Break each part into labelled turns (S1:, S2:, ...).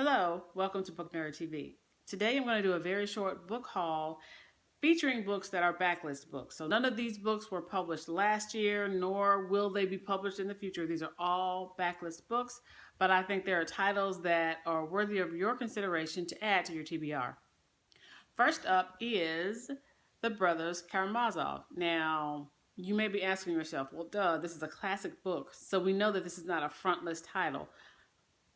S1: Hello, welcome to Book Nerd TV. Today I'm going to do a very short book haul featuring books that are backlist books. So none of these books were published last year, nor will they be published in the future. These are all backlist books, but I think there are titles that are worthy of your consideration to add to your TBR. First up is The Brothers Karamazov. Now, you may be asking yourself, well, duh, this is a classic book, so we know that this is not a front list title.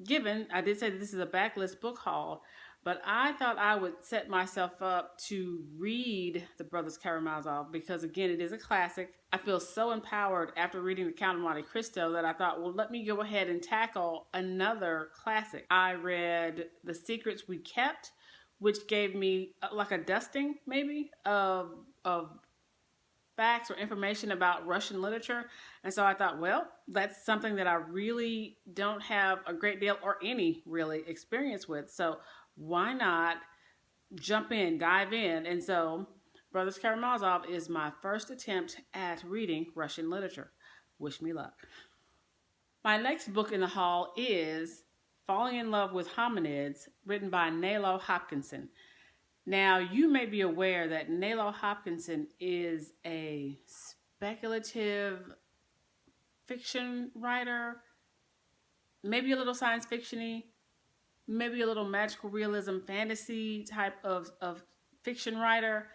S1: Given, I did say that this is a backlist book haul, but I thought I would set myself up to read The Brothers Karamazov because, again, it is a classic. I feel so empowered after reading The Count of Monte Cristo that I thought, well, let me go ahead and tackle another classic. I read The Secrets We Kept, which gave me like a dusting, maybe, of facts or information about Russian literature. And so I thought, well, that's something that I really don't have a great deal or any really experience with. So why not jump in, dive in? And so Brothers Karamazov is my first attempt at reading Russian literature. Wish me luck. My next book in the haul is Falling in Love with Hominids, written by Nalo Hopkinson. Now, you may be aware that Nalo Hopkinson is a speculative fiction writer, maybe a little science fiction-y, maybe a little magical realism fantasy type of fiction writer.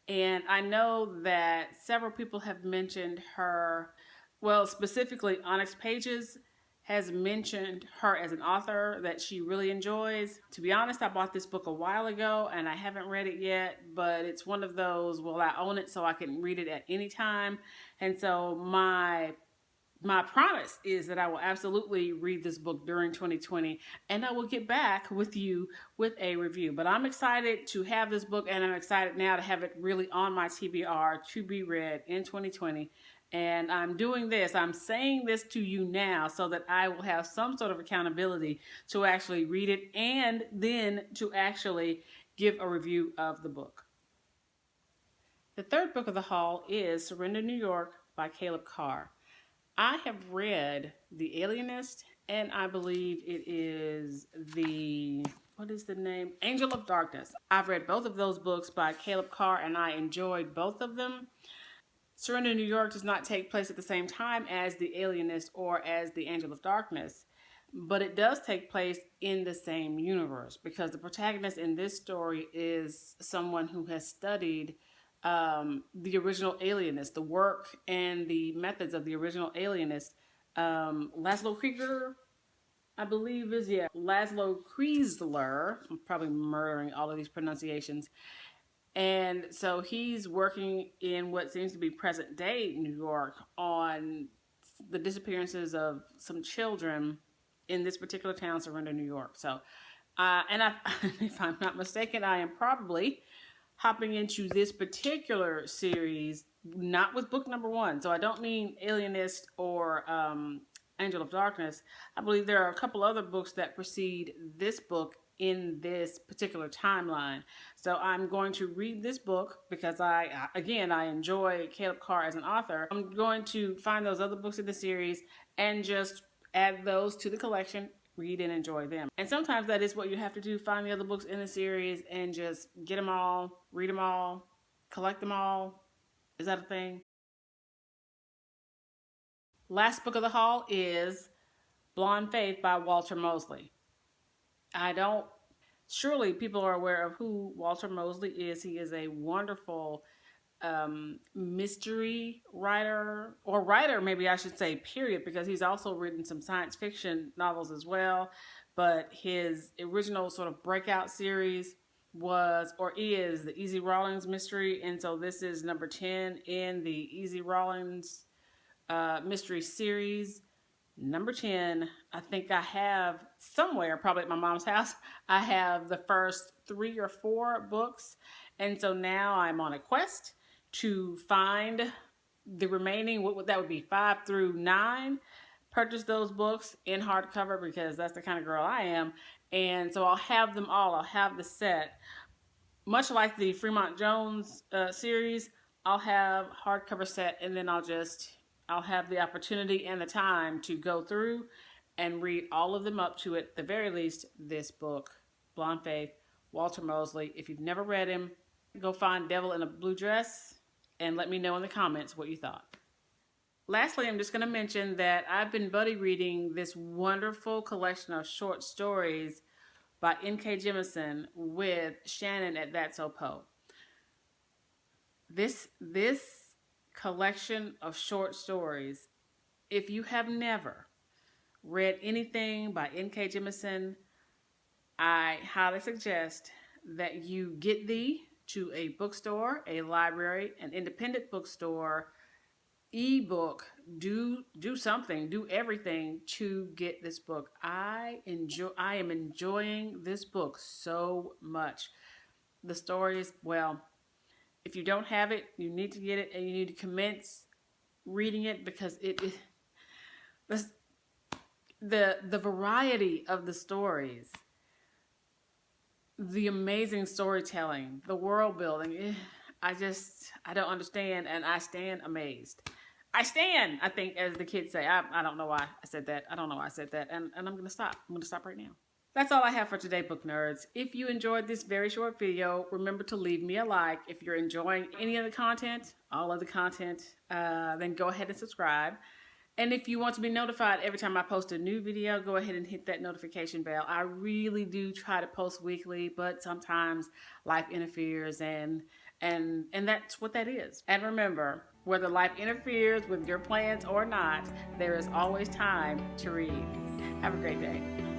S1: And I know that several people have mentioned her, well, specifically OnyxPages has mentioned her as an author that she really enjoys. To be honest, I bought this book a while ago and I haven't read it yet, but it's one of those, well, I own it so I can read it at any time. And so my promise is that I will absolutely read this book during 2020 and I will get back with you with a review. But I'm excited to have this book and I'm excited now to have it really on my TBR to be read in 2020. And I'm doing this, I'm saying this to you now so that I will have some sort of accountability to actually read it and then to actually give a review of the book. The third book of the haul is Surrender, New York by Caleb Carr. I have read The Alienist and I believe it is what is the name? Angel of Darkness. I've read both of those books by Caleb Carr and I enjoyed both of them. Surrender, New York does not take place at the same time as The Alienist or as The Angel of Darkness, but it does take place in the same universe because the protagonist in this story is someone who has studied the original Alienist, the work and the methods of the original Alienist. Laszlo Krieger, I believe is, Laszlo Kriesler. I'm probably murdering all of these pronunciations. And so he's working in what seems to be present day New York on the disappearances of some children in this particular town, Surrender, New York. So, if I'm not mistaken, I am probably hopping into this particular series, not with book number 1. So I don't mean Alienist or Angel of Darkness. I believe there are a couple other books that precede this book in this particular timeline. So I'm going to read this book because I enjoy Caleb Carr as an author. I'm going to find those other books in the series and just add those to the collection, read and enjoy them. And sometimes that is what you have to do, find the other books in the series and just get them all, read them all, collect them all. Is that a thing? Last book of the haul is Blonde Faith by Walter Mosley. Surely people are aware of who Walter Mosley is. He is a wonderful mystery writer, or writer maybe I should say, period, because he's also written some science fiction novels as well. But his original sort of breakout series was, or is, the Easy Rawlins mystery. And so this is number 10 in the Easy Rawlins mystery series. Number 10, I think I have somewhere, probably at my mom's house, I have the first 3 or 4 books. And so now I'm on a quest to find the remaining, that would be 5 through 9. Purchase those books in hardcover because that's the kind of girl I am. And so I'll have them all. I'll have the set. Much like the Fremont Jones series, I'll have hardcover set and then I'll have the opportunity and the time to go through and read all of them up to, at the very least, this book, Blonde Faith, Walter Mosley. If you've never read him, go find Devil in a Blue Dress and let me know in the comments what you thought. Lastly, I'm just going to mention that I've been buddy reading this wonderful collection of short stories by N.K. Jemisin with Shannon at That's So Poe. This collection of short stories, if you have never read anything by N.K. Jemisin, I highly suggest that you get thee to a bookstore, a library, an independent bookstore, ebook, do something, do everything to get this book. I am enjoying this book so much. The stories, well, if you don't have it, you need to get it, and you need to commence reading it, because the variety of the stories, the amazing storytelling, the world building, I don't understand, and I stand amazed. I think, as the kids say. I don't know why I said that. I don't know why I said that. And I'm going to stop. I'm going to stop right now. That's all I have for today, book nerds. If you enjoyed this very short video, remember to leave me a like. If you're enjoying any of the content, all of the content, then go ahead and subscribe. And if you want to be notified every time I post a new video, go ahead and hit that notification bell. I really do try to post weekly, but sometimes life interferes, and that's what that is. And remember, whether life interferes with your plans or not, there is always time to read. Have a great day.